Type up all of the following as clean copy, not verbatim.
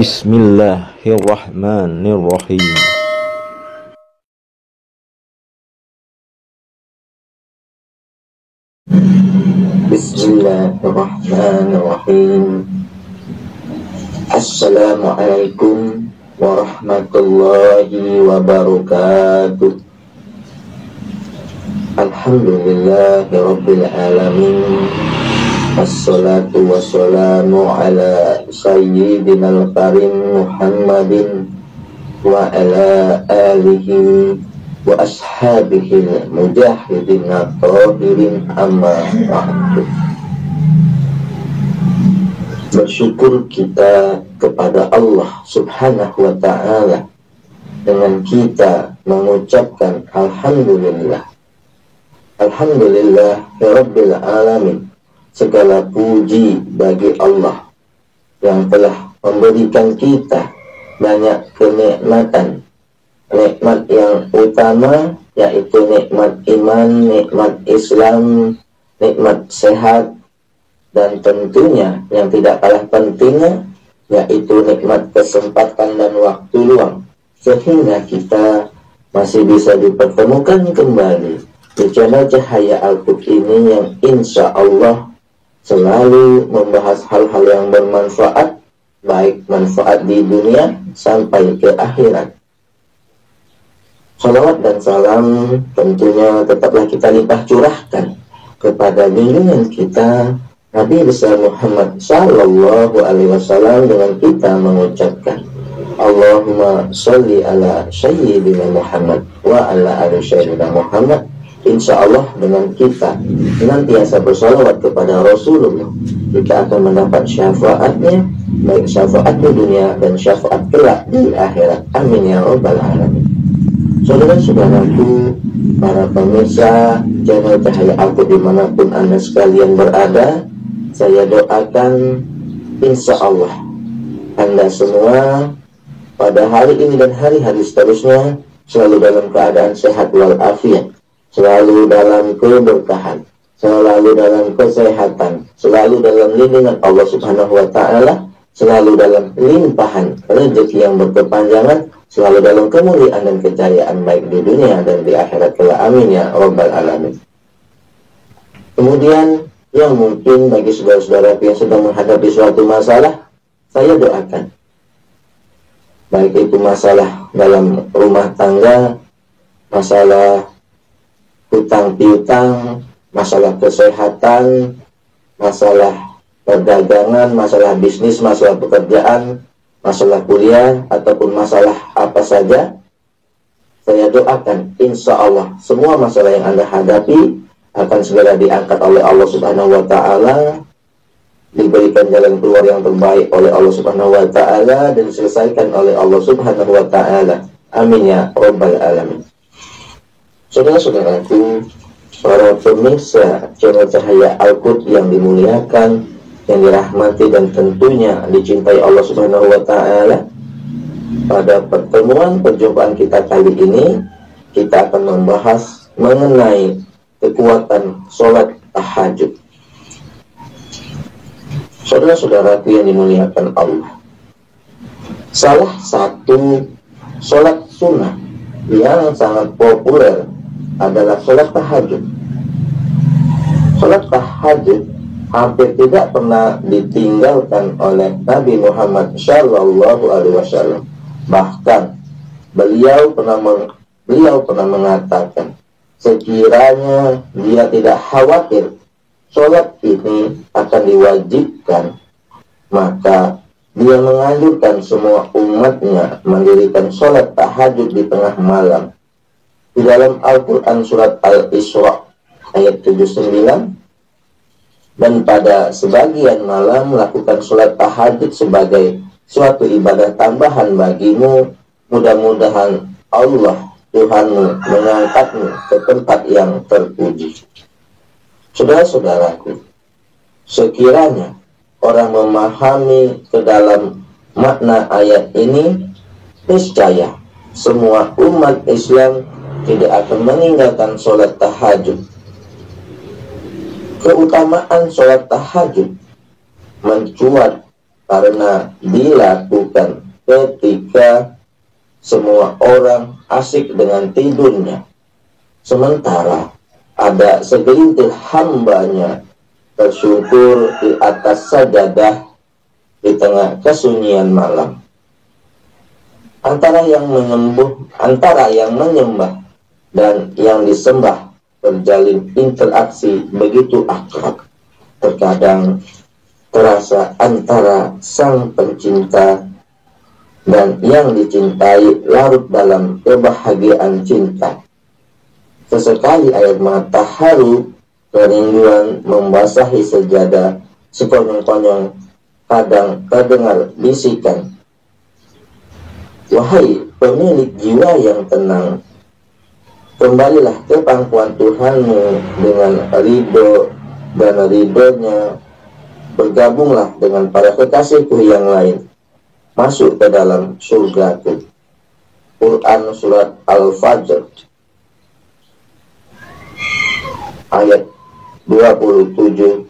Bismillahirrahmanirrahim. Bismillahirrahmanirrahim. Assalamualaikum warahmatullahi wabarakatuh. Alhamdulillahirabbil alamin. Assalatu wassalamu ala sayyidinal karim Muhammadin wa ala alihi wa ashabihi mujahidin tahirin amma ba'du. Bersyukur kita kepada Allah subhanahu wa ta'ala dengan kita mengucapkan Alhamdulillah. Alhamdulillah rabbil alamin. Segala puji bagi Allah yang telah memberikan kita banyak kenikmatan. Nikmat yang utama yaitu nikmat iman, nikmat Islam, nikmat sehat, dan tentunya yang tidak kalah pentingnya yaitu nikmat kesempatan dan waktu luang, sehingga kita masih bisa dipertemukan kembali di channel Cahaya Al-Quds ini yang insya Allah selalu membahas hal-hal yang bermanfaat, baik manfaat di dunia sampai ke akhirat. Salawat dan salam tentunya tetaplah kita limpah curahkan kepada junjungan kita Nabi besar Muhammad sallallahu alaihi wasallam dengan kita mengucapkan Allahumma sholli ala sayyidina Muhammad wa ala ali sayyidina Muhammad. Insya Allah dengan kita senantiasa bersalawat kepada Rasulullah, kita akan mendapat syafaatnya, baik syafaat di dunia dan syafaat kelak di akhirat. Amin ya rabbal alamin. Saudara-saudaraku, para pemirsa channel Cahaya Al-Quds dimanapun Anda sekalian berada, saya doakan insya Allah Anda semua pada hari ini dan hari-hari seterusnya selalu dalam keadaan sehat walafiat, selalu dalam keberkahan, selalu dalam kesehatan, selalu dalam lindungan Allah subhanahu wa ta'ala, selalu dalam limpahan rezeki yang berkepanjangan, selalu dalam kemuliaan dan kejayaan baik di dunia dan di akhirat kelak. Amin ya rabbal alamin. Kemudian yang mungkin bagi saudara-saudara yang sedang menghadapi suatu masalah, saya doakan, baik itu masalah dalam rumah tangga, masalah hutang piutang, masalah kesehatan, masalah perdagangan, masalah bisnis, masalah pekerjaan, masalah kuliah, ataupun masalah apa saja, saya doakan insya Allah semua masalah yang Anda hadapi akan segera diangkat oleh Allah subhanahu wa ta'ala, diberikan jalan keluar yang terbaik oleh Allah subhanahu wa ta'ala, dan diselesaikan oleh Allah subhanahu wa ta'ala. Amin ya rabbal alamin. Saudara-saudaraku, para pemirsa channel Cahaya Al-Quds yang dimuliakan, yang dirahmati dan tentunya dicintai Allah subhanahu wa ta'ala, pada perjumpaan kita kali ini kita akan membahas mengenai kekuatan sholat tahajud. Saudara-saudaraku yang dimuliakan Allah, salah satu sholat sunnah yang sangat populer adalah sholat tahajud. Sholat tahajud hampir tidak pernah ditinggalkan oleh Nabi Muhammad Shallallahu Alaihi Wasallam. Bahkan beliau pernah mengatakan, sekiranya dia tidak khawatir sholat ini akan diwajibkan, maka dia menganjurkan semua umatnya mendirikan sholat tahajud di tengah malam. Di dalam Al-Quran surat Al-Isra ayat 79, dan pada sebagian malam melakukan sholat tahajud sebagai suatu ibadah tambahan bagimu, mudah-mudahan Allah Tuhanmu mengangkatmu ke tempat yang terpuji. Saudara-saudaraku, sekiranya orang memahami ke dalam makna ayat ini, niscaya semua umat Islam tidak akan meninggalkan sholat tahajud. Keutamaan sholat tahajud mencuat karena dilakukan ketika semua orang asik dengan tidurnya, sementara ada segelintir hambanya tersungkur di atas sajadah di tengah kesunyian malam. Antara yang menyembah dan yang disembah terjalin interaksi begitu akrab. Terkadang terasa antara sang pencinta dan yang dicintai larut dalam kebahagiaan cinta. Sesekali air mata haru kerinduan membasahi sejadah, sekonyong-konyong kadang terdengar bisikan, "Wahai pemilik jiwa yang tenang, kembalilah ke pangkuan Tuhanmu dengan ridho dan ridhonya. Bergabunglah dengan para kekasihku yang lain. Masuk ke dalam surgaku." Quran Surat Al-Fajr ayat 27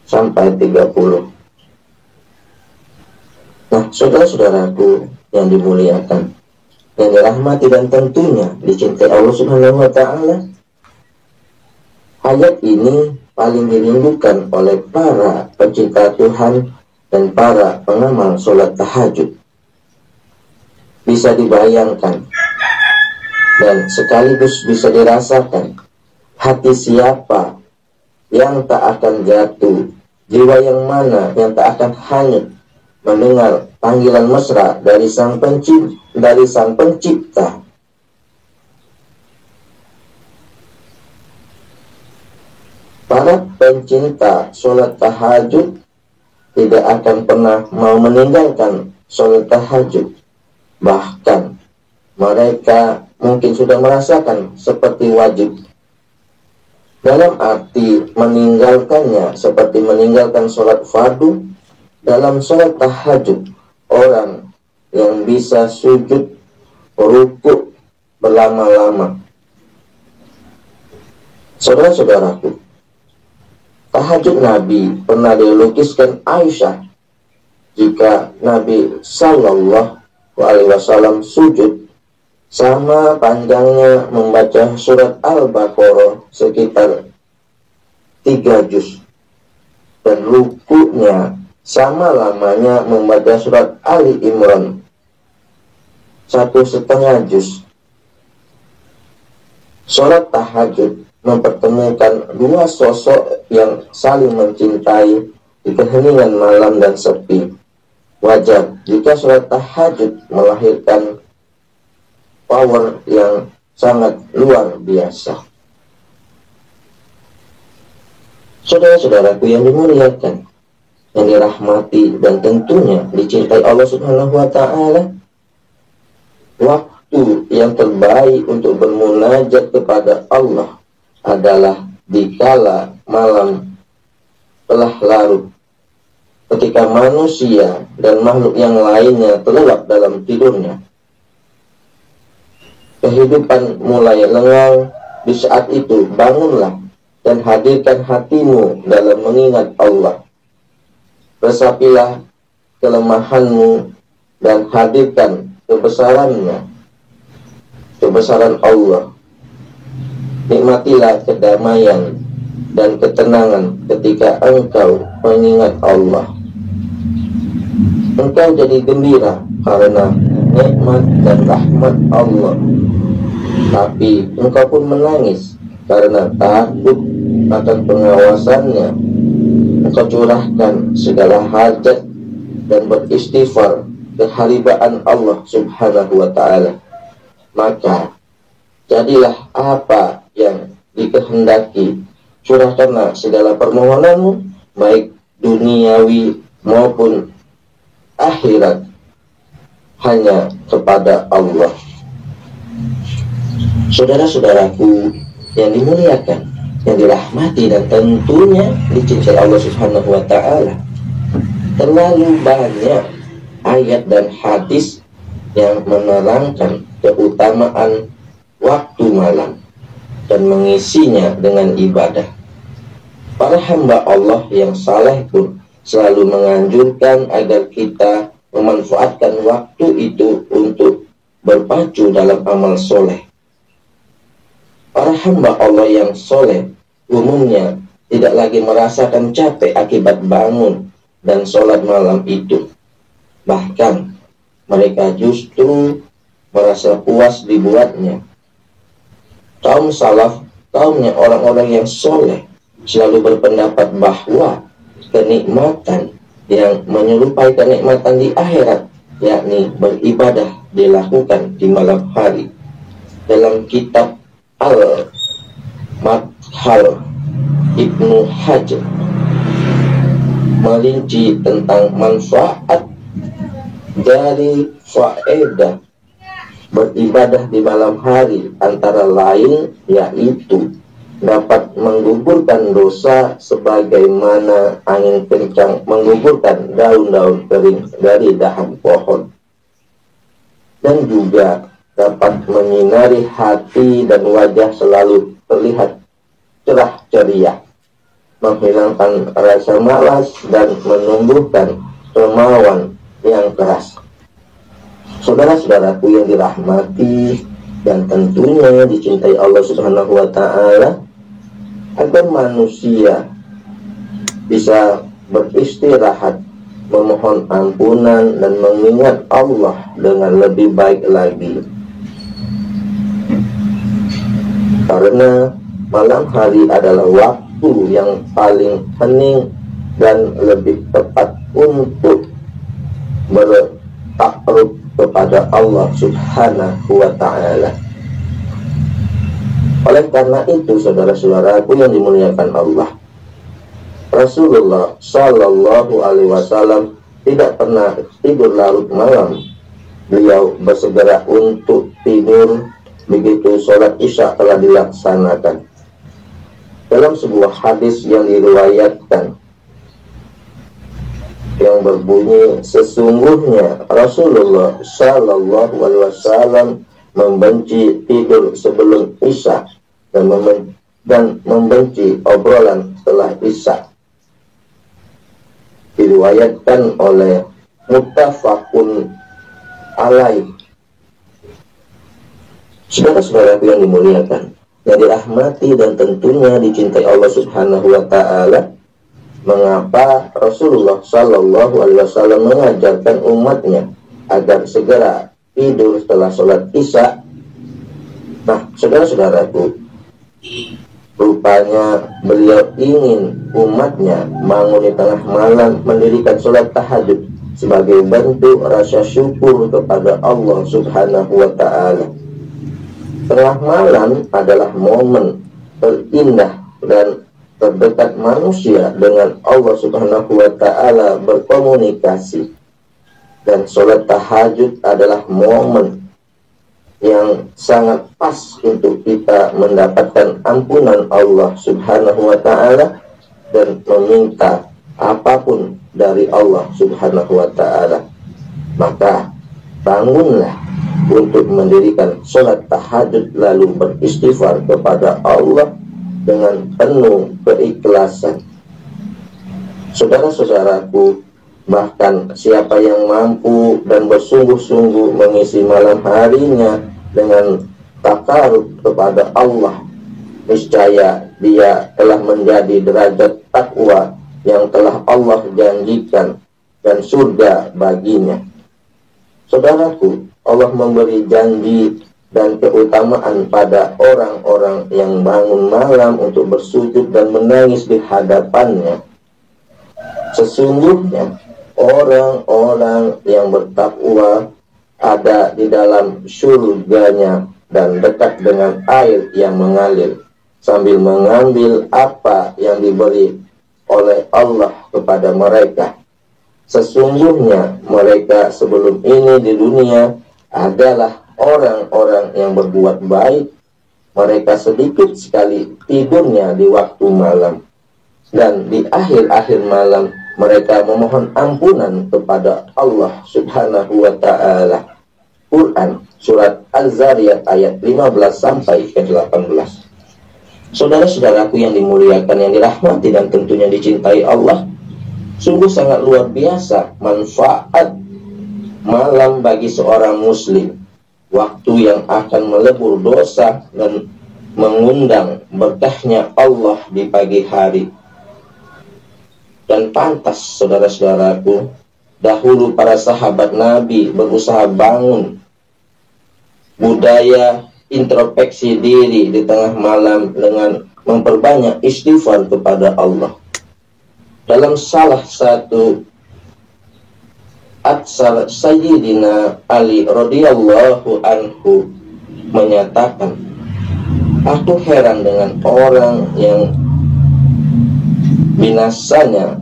sampai 30. Nah, saudara-saudaraku yang dimuliakan, yang dirahmati dan tentunya dicintai Allah Subhanahu wa Ta'ala, ayat ini paling dirindukan oleh para pecinta Tuhan dan para pengamal sholat tahajud. Bisa dibayangkan dan sekaligus bisa dirasakan hati siapa yang tak akan jatuh, jiwa yang mana yang tak akan hanyut mendengar panggilan mesra dari sang pencipta. Para pencinta sholat tahajud tidak akan pernah mau meninggalkan sholat tahajud. Bahkan mereka mungkin sudah merasakan seperti wajib. Dalam arti meninggalkannya seperti meninggalkan sholat fardu. Dalam sholat tahajud, orang yang bisa sujud rukuk berlama-lama. Saudara-saudaraku, tahajud Nabi pernah dilukiskan Aisyah jika Nabi Sallallahu Alaihi Wasallam sujud sama panjangnya membaca surat Al-Baqarah sekitar 3 juz, dan rukuknya sama lamanya membaca surat Ali Imran 1,5 juz. Sholat tahajud mempertemukan dua sosok yang saling mencintai di keheningan malam dan sepi. Wajar jika sholat tahajud melahirkan power yang sangat luar biasa. Saudara-saudaraku yang dimuliakan, yang dirahmati dan tentunya dicintai Allah Subhanahu wa Ta'ala, waktu yang terbaik untuk bermunajat kepada Allah adalah dikala malam telah larut, ketika manusia dan makhluk yang lainnya terlelap dalam tidurnya. Kehidupan mulai lengang. Di saat itu bangunlah dan hadirkan hatimu dalam mengingat Allah. Resapilah kelemahanmu dan hadirkan kebesarannya, kebesaran Allah. Nikmatilah kedamaian dan ketenangan ketika engkau mengingat Allah. Engkau jadi gembira karena nikmat dan rahmat Allah, tapi engkau pun menangis karena takut akan pengawasannya. Engkau curahkan segala hajat dan beristighfar kehalibaan Allah Subhanahu wa Ta'ala. Maka jadilah apa yang dikehendaki. Curahkanlah segala permohonanmu, baik duniawi maupun akhirat, hanya kepada Allah. Saudara-saudaraku yang dimuliakan, yang dirahmati dan tentunya dicintai Allah Subhanahu wa Ta'ala, terlalu banyak ayat dan hadis yang menerangkan keutamaan waktu malam dan mengisinya dengan ibadah. Para hamba Allah yang saleh pun selalu menganjurkan agar kita memanfaatkan waktu itu untuk berpacu dalam amal soleh. Para hamba Allah yang soleh umumnya tidak lagi merasakan capek akibat bangun dan sholat malam itu. Bahkan mereka justru merasa puas dibuatnya. Kaum salaf, kaumnya orang-orang yang soleh, selalu berpendapat bahwa kenikmatan yang menyerupai kenikmatan di akhirat, yakni beribadah, dilakukan di malam hari. Dalam kitab Al-Madkhal, Ibnu Hajar merinci tentang manfaat dari faedah beribadah di malam hari, antara lain yaitu dapat menggugurkan dosa sebagaimana angin kencang menggugurkan daun-daun kering dari dahan pohon, dan juga dapat menyinari hati dan wajah selalu terlihat cerah ceria, menghilangkan rasa malas dan menumbuhkan kemauan yang keras. Saudara-saudaraku yang dirahmati dan tentunya dicintai Allah Subhanahu wa Ta'ala, agar manusia bisa beristirahat, memohon ampunan dan mengingat Allah dengan lebih baik lagi. Karena malam hari adalah waktu yang paling hening dan lebih tepat untuk bertakarub kepada Allah Subhanahu wa Ta'ala. Oleh karena itu, saudara-saudaraku yang dimuliakan Allah, Rasulullah Shallallahu Alaihi Wasallam tidak pernah tidur larut malam. Beliau bersegera untuk tidur begitu sholat isya telah dilaksanakan. Dalam sebuah hadis yang diriwayatkan yang berbunyi, sesungguhnya Rasulullah Shallallahu Alaihi Wasallam membenci tidur sebelum isya dan membenci obrolan setelah isya. Diriwayatkan oleh muttafaqun alaih. Saudara-saudara yang dimuliakan, yang dirahmati dan tentunya dicintai Allah Subhanahu wa Ta'ala, mengapa Rasulullah Shallallahu Alaihi Wasallam mengajarkan umatnya agar segera tidur setelah sholat isya? Nah, saudara-saudaraku, rupanya beliau ingin umatnya bangun di tengah malam mendirikan sholat tahajud sebagai bentuk rasa syukur kepada Allah Subhanahu wa Ta'ala. Tengah malam adalah momen terindah dan terdekat manusia dengan Allah Subhanahu wa Ta'ala berkomunikasi, dan sholat tahajud adalah momen yang sangat pas untuk kita mendapatkan ampunan Allah Subhanahu wa Ta'ala dan meminta apapun dari Allah Subhanahu wa Ta'ala. Maka bangunlah untuk mendirikan sholat tahajud, lalu beristighfar kepada Allah dengan penuh keikhlasan. Saudara-saudaraku, bahkan siapa yang mampu dan bersungguh-sungguh mengisi malam harinya dengan takarub kepada Allah, niscaya dia telah menjadi derajat takwa yang telah Allah janjikan dan surga baginya. Saudaraku, Allah memberi janji dan keutamaan pada orang-orang yang bangun malam untuk bersujud dan menangis di hadapannya. Sesungguhnya orang-orang yang bertakwa ada di dalam surganya dan dekat dengan air yang mengalir, sambil mengambil apa yang diberi oleh Allah kepada mereka. Sesungguhnya mereka sebelum ini di dunia adalah orang-orang yang berbuat baik. Mereka sedikit sekali tidurnya di waktu malam, dan di akhir-akhir malam mereka memohon ampunan kepada Allah Subhanahu wa Ta'ala. Quran surat Az-Zariyat ayat 15 sampai ke 18. Saudara-saudaraku yang dimuliakan, yang dirahmati dan tentunya dicintai Allah, Sungguh sangat luar biasa manfaat malam bagi seorang muslim, waktu yang akan melebur dosa dan mengundang berkahnya Allah di pagi hari. Dan pantas, saudara-saudaraku, dahulu para sahabat Nabi berusaha bangun budaya introspeksi diri di tengah malam dengan memperbanyak istighfar kepada Allah. Dalam salah satu atsar Sayyidina Ali radhiyallahu anhu menyatakan, aku heran dengan orang yang binasanya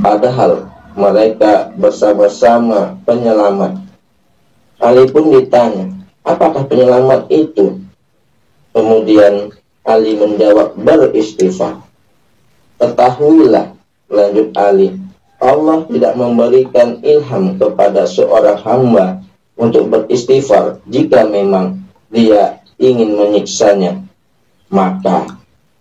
padahal mereka bersama-sama penyelamat. Ali pun ditanya, apakah penyelamat itu? Kemudian Ali menjawab, beristighfar. Ketahuilah, lanjut Ali, Allah tidak memberikan ilham kepada seorang hamba untuk beristighfar jika memang dia ingin menyiksanya. Maka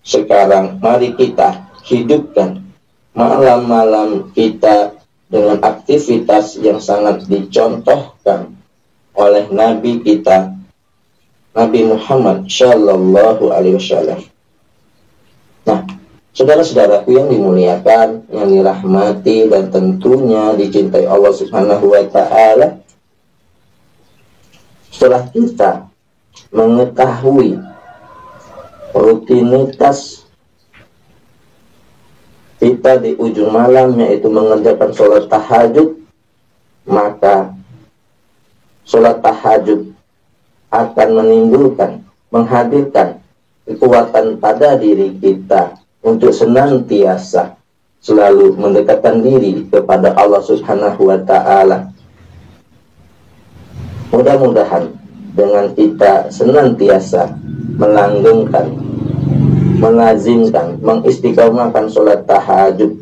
sekarang mari kita hidupkan malam-malam kita dengan aktivitas yang sangat dicontohkan oleh Nabi kita, Nabi Muhammad Shallallahu Alaihi Wasallam. Nah, saudara-saudaraku yang dimuliakan, yang dirahmati dan tentunya dicintai Allah Subhanahu wa Ta'ala, setelah kita mengetahui rutinitas kita di ujung malam, yaitu mengerjakan sholat tahajud, maka sholat tahajud akan menimbulkan, menghadirkan kekuatan pada diri kita untuk senantiasa selalu mendekatkan diri kepada Allah Subhanahu wa Ta'ala. Mudah-mudahan dengan kita senantiasa melanggengkan, melazimkan, mengistiqomahkan sholat tahajud,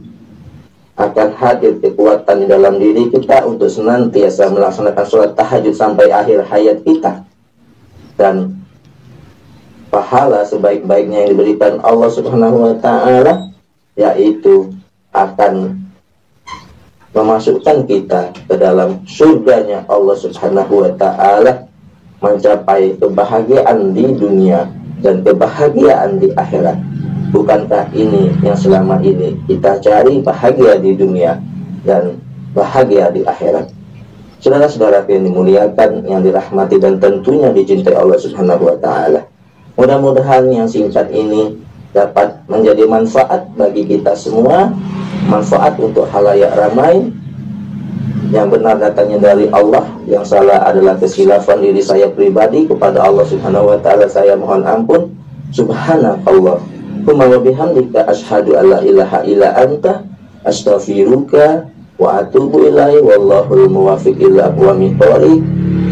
akan hadir kekuatan di dalam diri kita untuk senantiasa melaksanakan sholat tahajud sampai akhir hayat kita. Dan pahala sebaik-baiknya yang diberikan Allah Subhanahu wa Ta'ala, yaitu akan memasukkan kita ke dalam surganya Allah Subhanahu wa Ta'ala, mencapai kebahagiaan di dunia dan kebahagiaan di akhirat. Bukankah ini yang selama ini kita cari, bahagia di dunia dan bahagia di akhirat? Saudara-saudara yang dimuliakan, yang dirahmati dan tentunya dicintai Allah Subhanahu wa Ta'ala, mudah-mudahan yang singkat ini dapat menjadi manfaat bagi kita semua, manfaat untuk khalayak ramai. Yang benar datangnya dari Allah, yang salah adalah kesilafan diri saya pribadi. Kepada Allah Subhanahu wa Ta'ala saya mohon ampun. Subhanallah wa bihamdika asyhadu alla ilaha illa anta astaghfiruka wa atubu ilaihi wallahul muwaffiq ila aqwamit thoriq.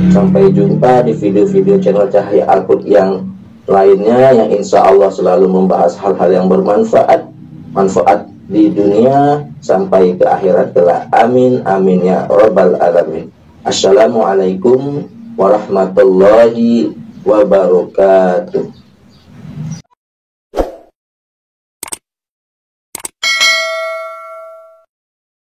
Sampai jumpa di video-video channel Cahaya Al-Qud yang lainnya, yang insya Allah selalu membahas hal-hal yang bermanfaat, manfaat di dunia sampai ke akhirat kelak. Amin amin ya rabbal alamin. Assalamualaikum warahmatullahi wabarakatuh.